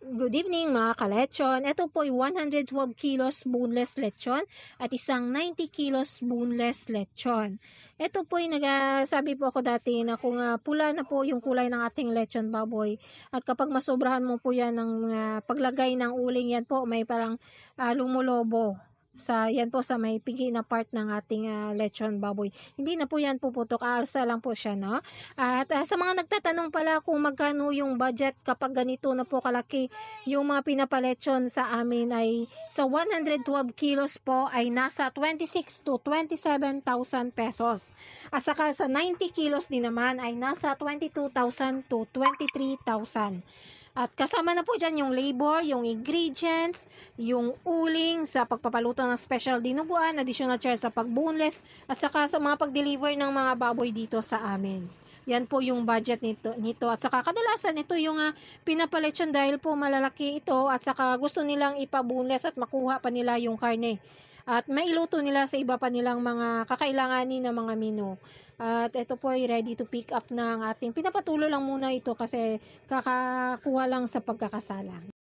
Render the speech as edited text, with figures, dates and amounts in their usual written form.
Good evening mga kalechon. Ito po ay 112 kilos boneless lechon at isang 90 kilos boneless lechon. Ito po ay sabi po ako dati na kung pula na po yung kulay ng ating lechon baboy at kapag masobrahan mo po yan ng paglagay ng uling, yan po may parang lumulobo. Yan po sa may pigi na part ng ating lechon baboy. Hindi na po yan puputok, aalsa lang po siya, no? At sa mga nagtatanong pala kung magkano yung budget kapag ganito na po kalaki yung mga pinapalechon sa amin, ay sa 112 kilos po ay nasa 26 to 27,000 pesos. At saka sa 90 kilos din naman ay nasa 22,000 to 23,000. At kasama na po dyan yung labor, yung ingredients, yung uling sa pagpapaluto ng special dinuguan, additional charge sa pag-boneless, at saka sa mga pag-deliver ng mga baboy dito sa amin. Yan po yung budget nito. At saka kadalasan ito yung pinapalechon dahil po malalaki ito at saka gusto nilang ipa-boneless at makuha pa nila yung karne. At mailuto nila sa iba pa nilang mga kakailanganin na mga menu. At ito po ay ready to pick up na ang ating. Pinapatulo lang muna ito kasi kakakuha lang sa pagkakasala.